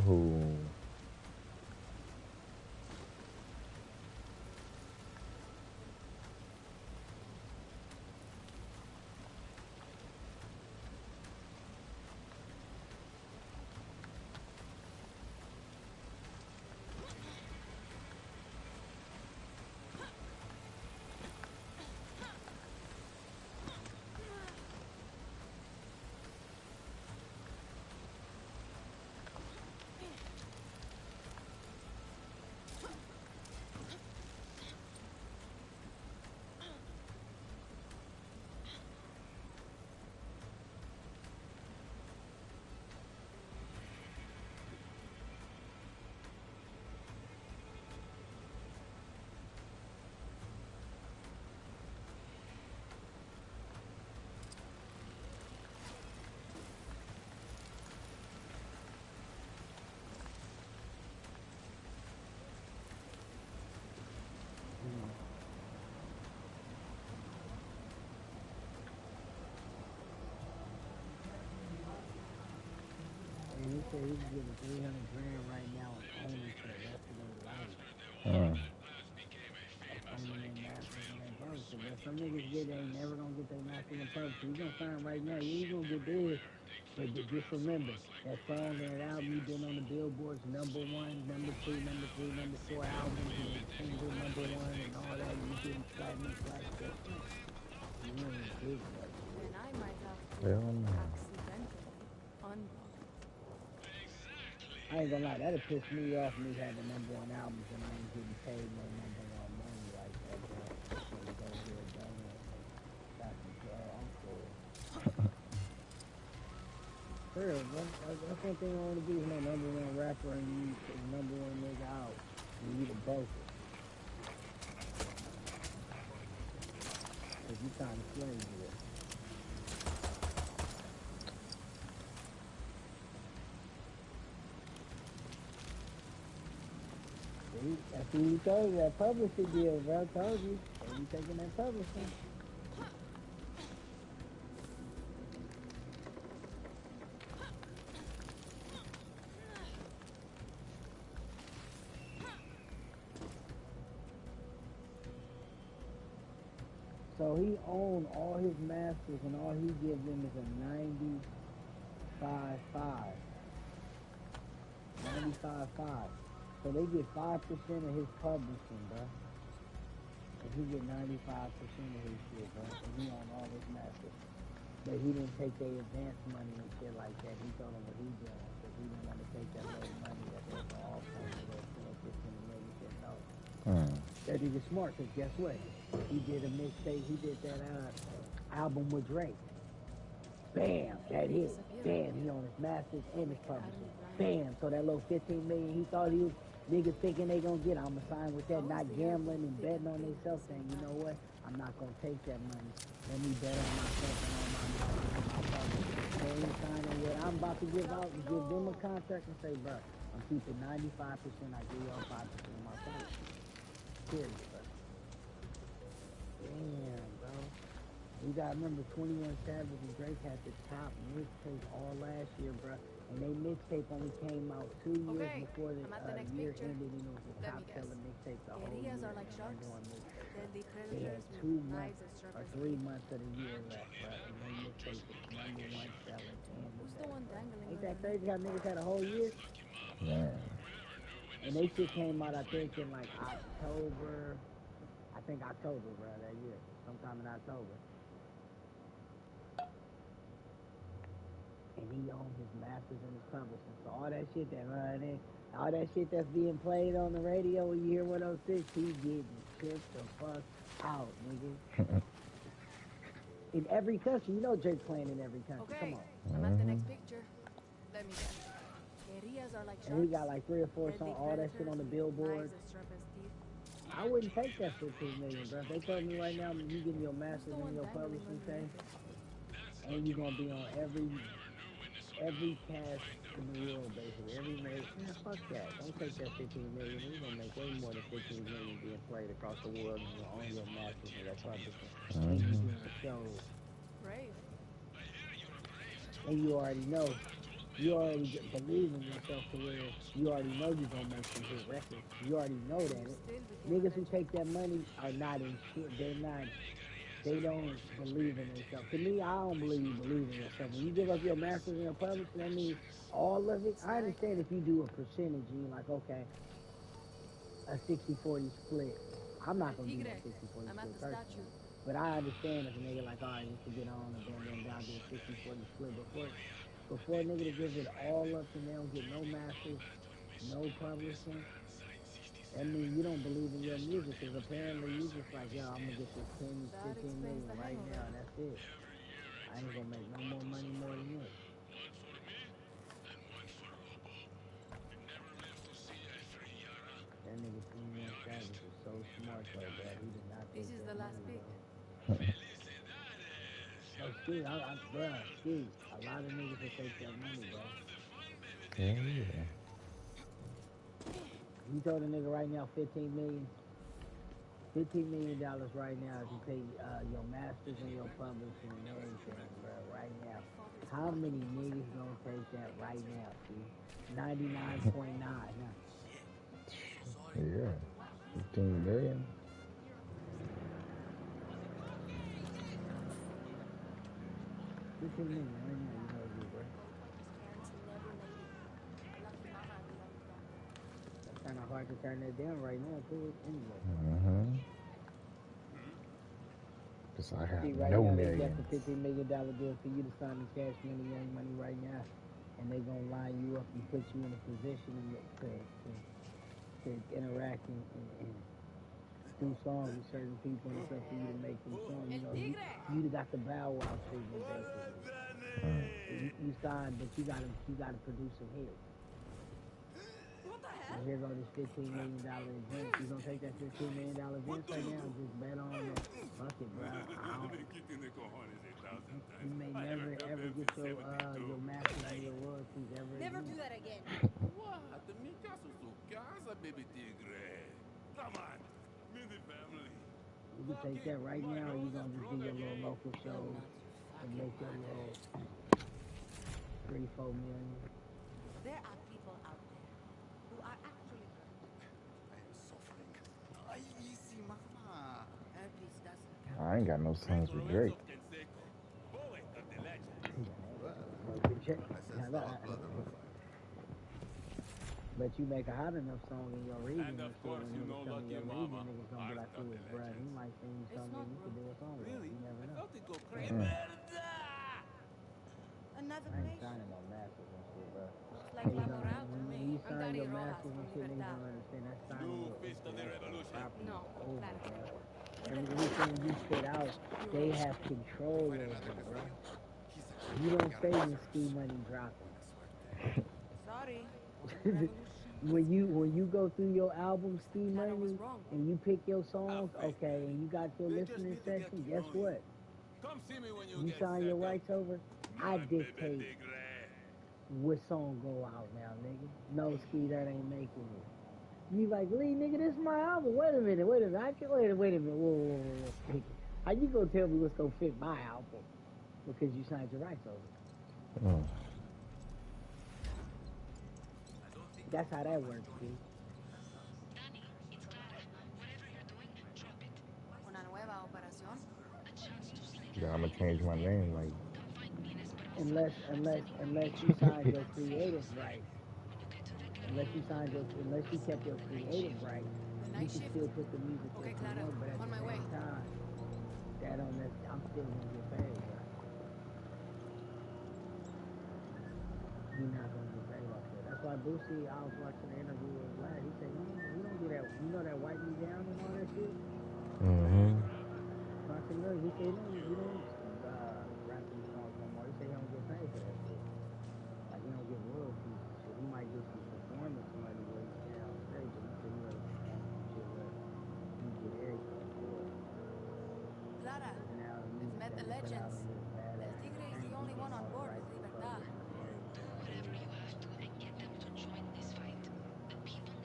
Ooh. And he said he's getting 300 grand right now and owning for the rest of their life. Uh, Like owning their masters and their publishing. But some niggas get they ain't never gonna get their masters and publishing. You gonna sign right now, you gonna get big. But just remember, that song and that album, you've been on the billboards #1, #2, #3, #4 albums, you been single #1 and all that, you getting platinum plaques. Guess what? You ain't big right Then I might have to hell no. accidentally unblock it. I ain't gonna lie, that'd piss me off, me having #1 albums and I ain't getting paid no #1 money like that, bro. This nigga go here, done it. Got some I'm cool. For real, bro. That's one thing I wanna be is no #1 rapper and you #1 nigga out. And you the broker. Cause you trying to slay me. See, that's what you told you, that publishing deal, bro. I told you. They be taking that publishing. So he owned all his masters and all he gives them is a 95.5. 95.5. So they get 5% of his publishing, bro. And he get 95% of his shit, bro. And he owned all his masters. But he didn't take their advance money and shit like that. He told them what he doing. Because he didn't want to take that little money that they were all paying to go 15 million shit. No. That nigga smart, because guess what? He did a mixtape. He did that album with Drake. Bam, that hit. Bam, he on his masters and his publishing. Bam, so that little 15 million he thought he was, niggas thinking they gonna get, I'ma sign with that, not gambling and betting on themselves, saying, you know what, I'm not gonna take that money. Let me bet on myself and on my publishing. They ain't signing what I'm about to give out and give them a contract and say, bro, I'm keeping 95%, I give y'all 5% of my publishing. Period, bro. Damn, bro. You gotta remember 21 Savage and Drake had the top mixtape all last year, bro. And they mixtape only came out 2 years before the year ended, and it was the top selling mixtape the whole year. Are like sharks. Deadly They had predators 2 with months knives as sharp or as 3 teeth. months of the year left, bro. And they mixtape was #1 selling and the Who's the best, one bro. dangling Ain't that underneath crazy the how niggas car? had a whole year? Yeah. And they shit came out, I think, in like October. I think October, bro, that year. Sometime in October. And he owns his masters and his publishing. So all that shit all that shit that's being played on the radio when you hear 106, he getting tripped the fuck out, nigga. In every country, you know Drake playing in every country. Come on. I'm at the next picture. Let me guess. Guerrillas are like And he sharks. got like 3 or 4 Deadly songs, all that shit predators on the with billboard. knives as sharp as teeth. I wouldn't take that 15 million, bro. If they told me right now you getting your Who's masters the and one your dangling publishing say, underneath it? and you're gonna be on every cast in the world, basically. Every man, fuck that. Don't take that 15 million. You're gonna make way more than 15 million being played across the world and you're on your masters and your publishing. And you doing shows. Brave. And you already know you already believe in yourself to where you already know you're gonna make some hit records. You already know that. You still became a Niggas who legend. take that money are not in shit. They're not. They don't believe in themselves. To me, I don't believe you believe in yourself. When you give up your masters and your publishing, that means all of it. I Snake. understand if you do a percentage, and you're like, okay, a 60-40 split. I'm El not gonna do Tigre. that 60-40 I'm at split the statue. personally. But I understand if a nigga like, all right, just to get on and bam, down, do a 60-40 split before a nigga to give it all up and they don't get no masters, no publishing. That means you don't believe in your music because apparently you just like, yo, I'm gonna get this 10, That 15 explains million the right now hangover. and that's it. I ain't gonna make no more money more than this. That nigga 21 Savage is so smart though, bro. He did not This take is that the last money, pick. bro. No, ski, bruh, ski. A lot of niggas will take that money, bro. Hell yeah. You told a nigga right now 15 million, $15 million right now if you pay your masters and your publishing and everything, bro. Right now, how many niggas gonna take that right now? See, 99.9. Now, Yeah. 15 million? 15 million right now, you know what, bro? That's kind of hard to turn that down right now, too. Anyway. Mm-hmm. Because I have See, right no now they got the millions. $15 million deal for you to sign the Cash Money Young Money right now, and they gonna line you up and put you in a position to interact and do songs with certain people and stuff for you to make them songs. You El know, Tigre. you got the Bow Wow treatment basically. Mm. You signed, but you gotta produce some hits. What the And hell? here go this $15 million advance. You gonna take that $15 million advance right now and just bet on that? Fuck it, bro. You may never ever get your masters and your royalties ever Never again. do that again. What? Mi caso su casa, baby tigre. Come on, meet the family. You can take that right My now, or you gonna oldest just do brother your little gay. local You're shows not too and fucking make your much. little 3-4 million. There are people out there who are actually hurt. I am suffering. Ay, easy, mama. Herpes doesn't count. I ain't got no Prince songs with Drake. Lorenzo Canseco, poet of the legend. Well, Smoking check. I sense the hot blood in the fire. But you make a hot enough song in your region And and of shit, course, when you niggas know come in Lucky your region, Mama, niggas gonna be art like, of ooh, the bruh, he legends. might sing you It's something not, you bro. could do a song with. Really? You never I know. thought it go crazy. Mm. Another I ain't place? signing no masters and shit, bro. Looks like La Niggas don't, Moral to when me. you I'm sign Daddy your Rojas masters from and shit, niggas Libertad. don't understand. That's signing New your fist of the intellectual revolution. property No, over, clarity. bro. Libertad. Everything you put out, they Europe. have control Fight over, another bro. Castillo? He's a You champ. I don't gotta say go when Ski first. Money dropping. Buena suerte. Sorry. Revolution. when you go through your album Looks Ski like Clara was Money wrong. and you pick your Have songs, faith, okay, baby. and you got your They just listening need to get section, to guess know you. what? Come see me when you You get sign your set up. rights over, I My baby dictate tigre. what song go out now, nigga. No, Ski, that ain't making it. You like, Lee, nigga, this is my album. Wait a minute. I can wait a minute. Whoa. How you gonna tell me what's gonna fit my album? Because you signed your rights over. Mm. That's how that works, Ski. Una nueva operación. Yeah, I'm gonna change my name. Like, Unless you signed your creative rights. Unless you kept your creative rights, The you night can shift. still put the music that Okay, you Clara. want, but at I'm on the my way. same time, I'm still gonna get paid, bro. You're not gonna get paid off that. That's why Boosie, I was watching the interview with Vlad. He said he don't do that. You know that wipe me down and all that shit. mm-hmm. So I said, look, he said he don't rap these songs no more. He said he don't get paid for that shit. Like he don't get royalties and shit. He might get some performance money where he stand on stage, but he said he doesn't perform some shit where he get everything for it. Clara, Because now the we've music met that the he put out legends. on this El badass Tigre is the entertainment, he only one getting on all the board rights with to Libertad. publishing and everything.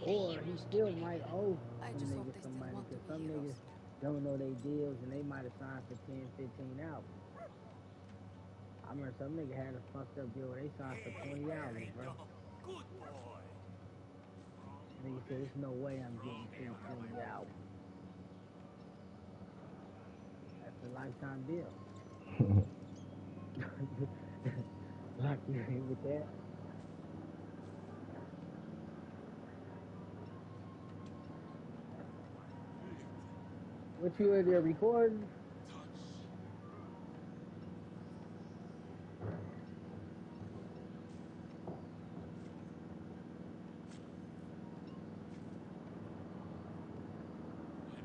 Hey, Or he still might owe I some just hope niggas they some still money want to because be some heroes. niggas don't know they deals and they might have signed for 10, 15 albums. I I remember some nigga had a fucked up deal where they signed for 20 hours, bro. Good boy. Nigga said, there's no way I'm getting free 20 hours. That's a lifetime deal. Lock you in with that. What you in there recording?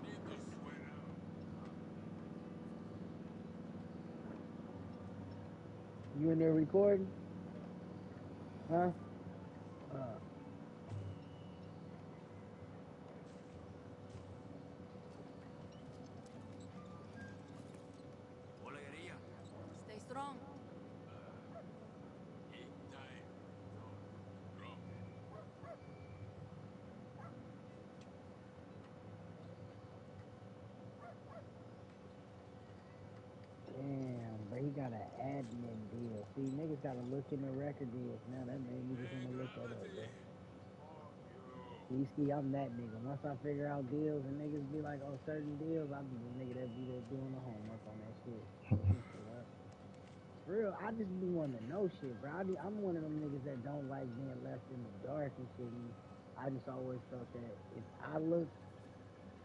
You need to sweat out. You in there recording? Huh? Stay strong. Eat time. Drop. Damn, but he got an admin deal. See, niggas gotta look in the record deals now. That made me just wanna look that up, bro. Ski, I'm that nigga. Once I figure out deals and niggas be like, oh, certain deals, I be the nigga that be there doing the homework on that shit. Looking shit up. For real, I just be wanting to know shit, bro. I'm one of them niggas that don't like being left in the dark and shit. And I just always felt that if I look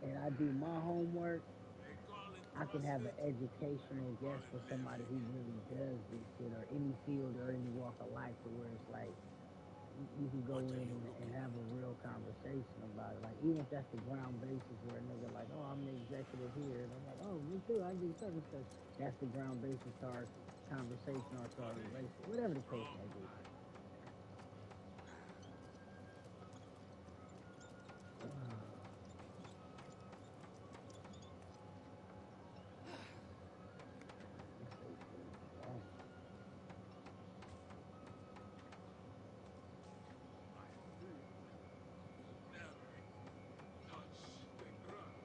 and I do my homework, They call it I can have an CrossFit. educational I guess call it for somebody who living. really does this shit, or any field or any walk of life, to where it's like you can go What are in you and looking have at? a real conversation about it. Like, even if that's the ground basis where a nigga like, oh, I'm the executive here, and I'm like, oh, me too, I do such and such. That's the ground basis to our conversation or to our Ready? relationship, whatever the case Drop. may be. Never touch the ground.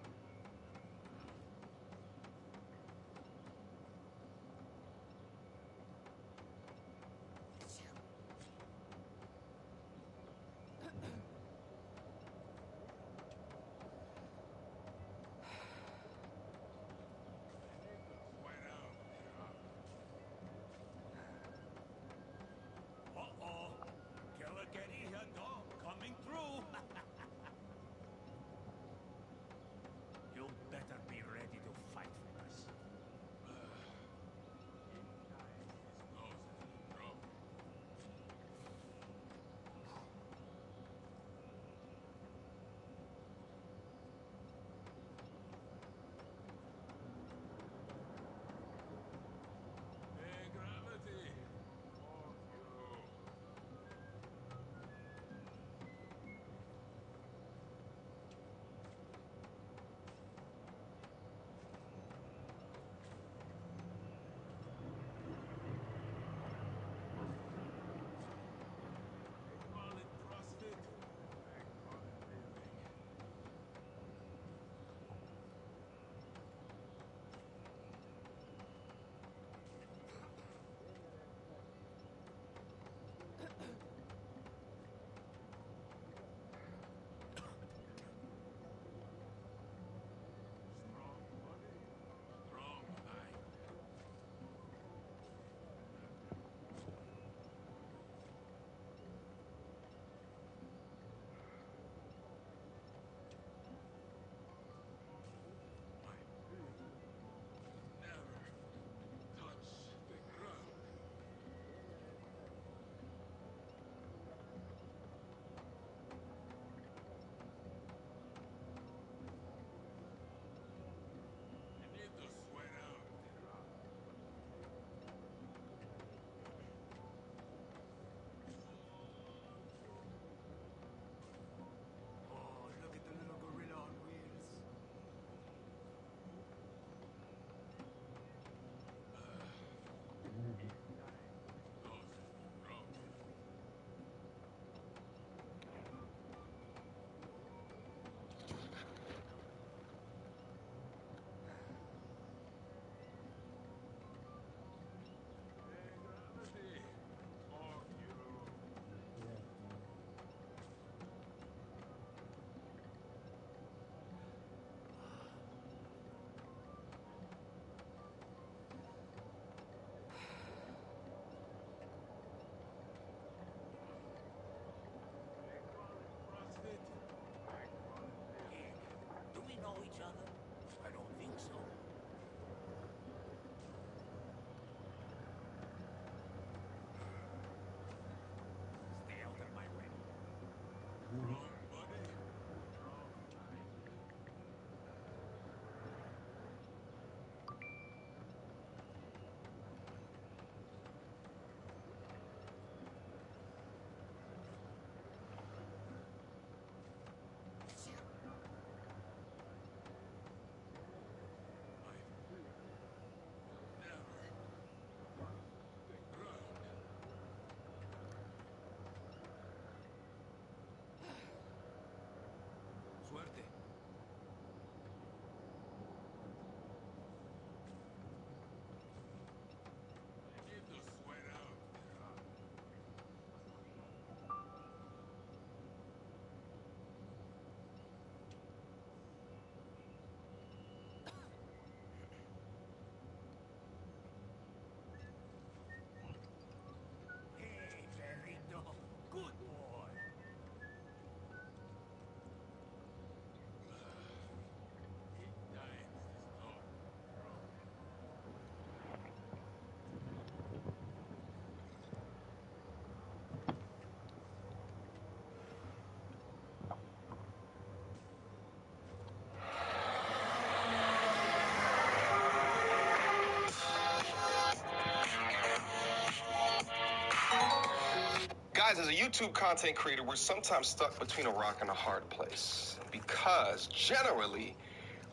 Guys, as a YouTube content creator, we're sometimes stuck between a rock and a hard place because generally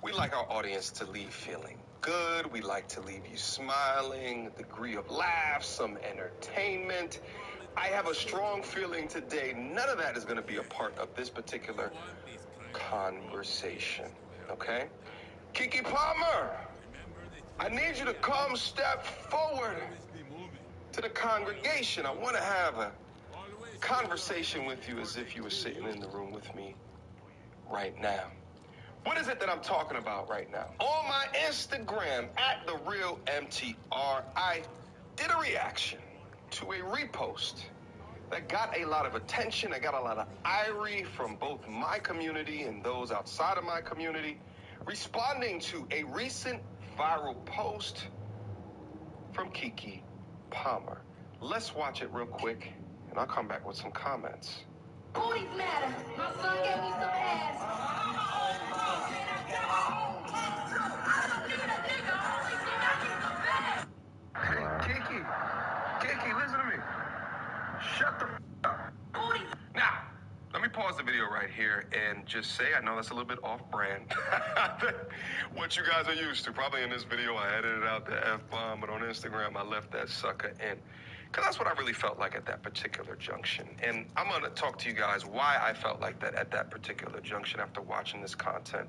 we like our audience to leave feeling good. We like to leave you smiling, a degree of laughs, some entertainment. I have a strong feeling today none of that is going to be a part of this particular conversation, okay? Kiki Palmer, I need you to come step forward to the congregation. I want to have a conversation with you as if you were sitting in the room with me right now. What is it that I'm talking about right now? On my Instagram, at @TheRealMTR, I did a reaction to a repost that got a lot of attention. I got a lot of ire from both my community and those outside of my community, responding to a recent viral post from Kiki Palmer. Let's watch it real quick, and I'll come back with some comments. Booties matter. My son gave me some ass. Hey, Kiki, listen to me. Shut the up. Now, let me pause the video right here and just say, I know that's a little bit off-brand. What you guys are used to. Probably in this video, I edited out the F-bomb, but on Instagram, I left that sucker in. Because that's what I really felt like at that particular junction. And I'm going to talk to you guys why I felt like that at that particular junction after watching this content.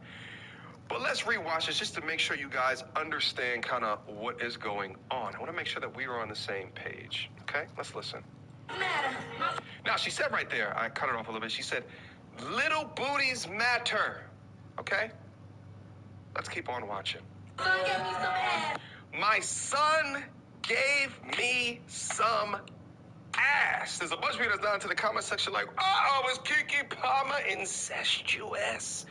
But let's rewatch this just to make sure you guys understand kind of what is going on. I want to make sure that we are on the same page. Okay? Let's listen. Now, she said right there, I cut it off a little bit. She said, little booties matter. Okay? Let's keep on watching. My son gave me some ass. There's a bunch of people that's down to the comment section like, uh-oh, is Kiki Palmer incestuous?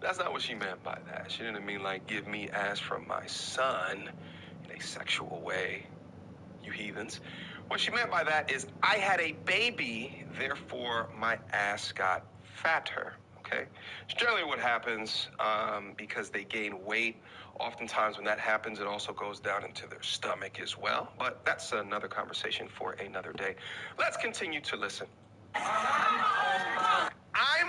That's not what she meant by that. She didn't mean like give me ass from my son in a sexual way, you heathens. What she meant by that is I had a baby, therefore my ass got fatter, okay? It's generally what happens because they gain weight. Oftentimes when that happens, it also goes down into their stomach as well. But that's another conversation for another day. Let's continue to listen. I'm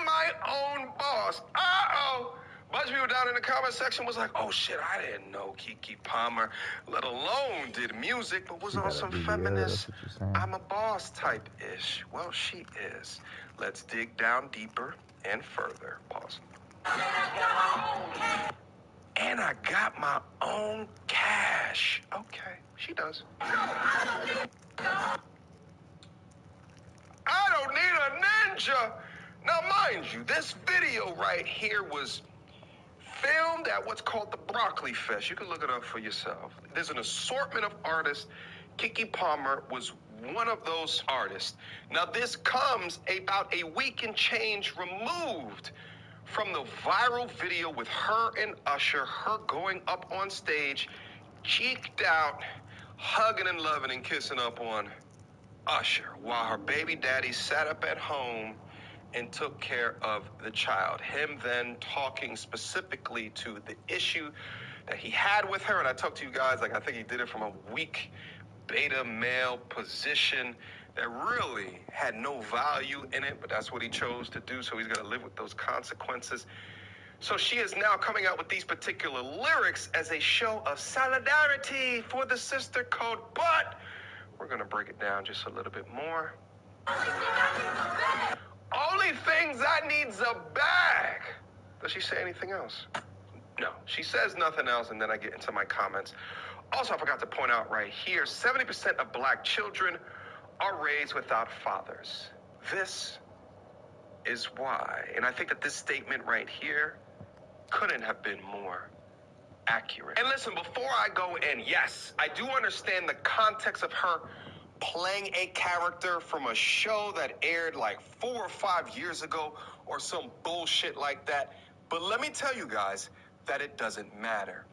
my own boss. Uh-oh. A bunch of people down in the comment section was like, oh shit, I didn't know Kiki Palmer, let alone did music, but was She on got a some BBL, feminist, that's what you're saying? I'm a boss type-ish. Well, she is. Let's dig down deeper and further. Pause. And I got my own cash. Okay, she does. I don't need a ninja. Now, mind you, this video right here was filmed at what's called the Broccoli Fest. You can look it up for yourself. There's an assortment of artists. Kiki Palmer was one of those artists. Now, this comes about a week and change removed from the viral video with her and Usher, her going up on stage, cheeked out, hugging and loving and kissing up on Usher, while her baby daddy sat up at home and took care of the child. Him then talking specifically to the issue that he had with her. And I talked to you guys, like I think he did it from a weak beta male position that really had no value in it, but that's what he chose to do, so he's gonna live with those consequences. So she is now coming out with these particular lyrics as a show of solidarity for the sister code, but we're gonna break it down just a little bit more. Only things I need's a bag. Does she say anything else? No, she says nothing else, and then I get into my comments. Also, I forgot to point out right here, 70% of black children are raised without fathers. This is why. And I think that this statement right here couldn't have been more accurate. And listen, before I go in, yes, I do understand the context of her playing a character from a show that aired like 4 or 5 years ago or some bullshit like that. But let me tell you guys that it doesn't matter.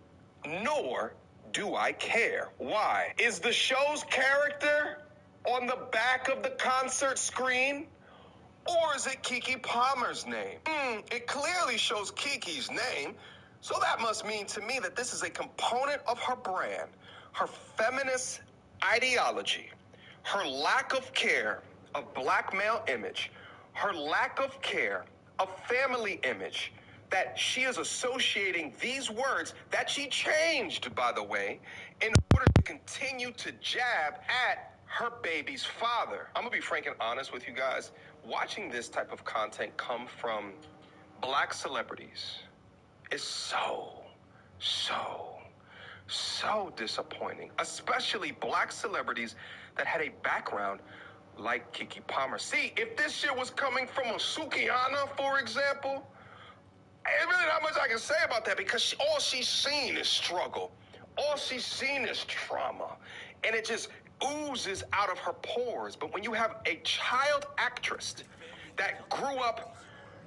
Nor do I care. Why? Is the show's character on the back of the concert screen? Or is it Kiki Palmer's name? It clearly shows Kiki's name. So that must mean to me that this is a component of her brand, her feminist ideology, her lack of care of black male image, her lack of care, of family image, that she is associating these words that she changed, by the way, in order to continue to jab at her baby's father. I'm gonna be frank and honest with you guys. Watching this type of content come from black celebrities is so disappointing, especially black celebrities that had a background like Keke Palmer. See, if this shit was coming from a Sukihana, for example, there's really not much I can say about that, because all she's seen is struggle. All she's seen is trauma. And it just oozes out of her pores. But when you have a child actress that grew up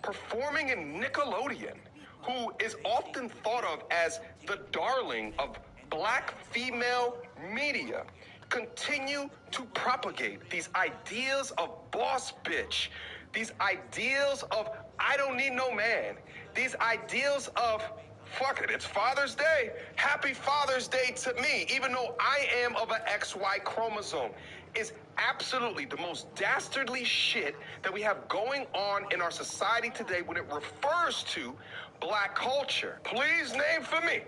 performing in Nickelodeon, who is often thought of as the darling of black female media, continue to propagate these ideas of boss bitch, these ideals of I don't need no man, these ideals of fuck it, it's Father's Day. Happy Father's Day to me, even though I am of an XY chromosome, is absolutely the most dastardly shit that we have going on in our society today when it refers to black culture. Please name for me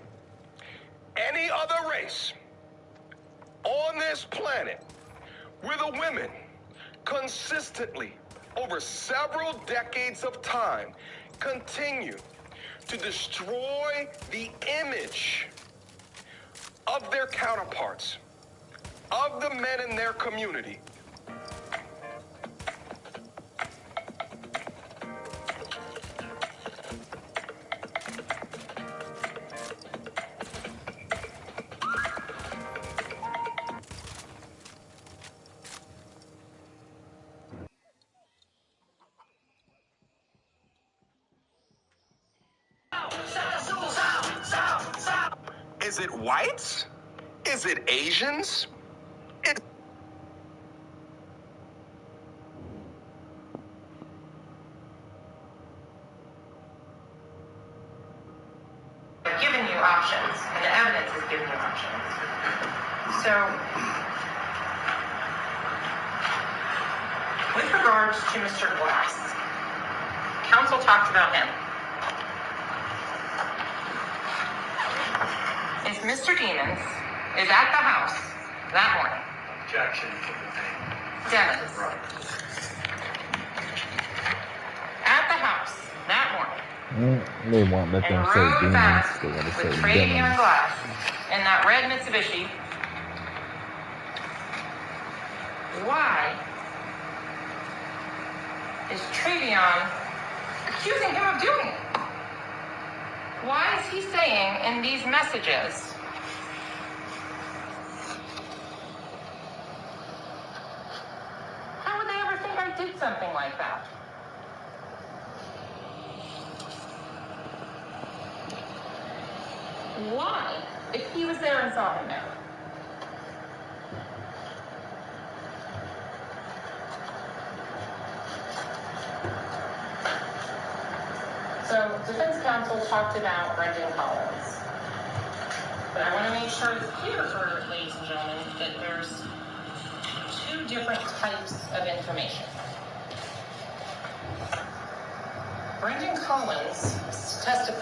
any other race on this planet where the women consistently, over several decades of time, continue to destroy the image of their counterparts, of the men in their community. Is it whites? Is it Asians? Giving you options, and the evidence is giving you options. So, with regards to Mr. Glass, counsel talked about him. If Mr. Demons is at the house that morning, Objection to the name. Demons, Right. at the house that morning, They won't let and them say rode demons. back They gotta with say Travion demons. Glass in that red Mitsubishi, why is Travion accusing him of doing it? Why is he saying in these messages, how would they ever think I did something like that? Why? If he was there and saw him there. So, defense counsel talked about Brendan Collins. But I want to make sure it's clear for ladies and gentlemen that there's two different types of information. Brendan Collins testified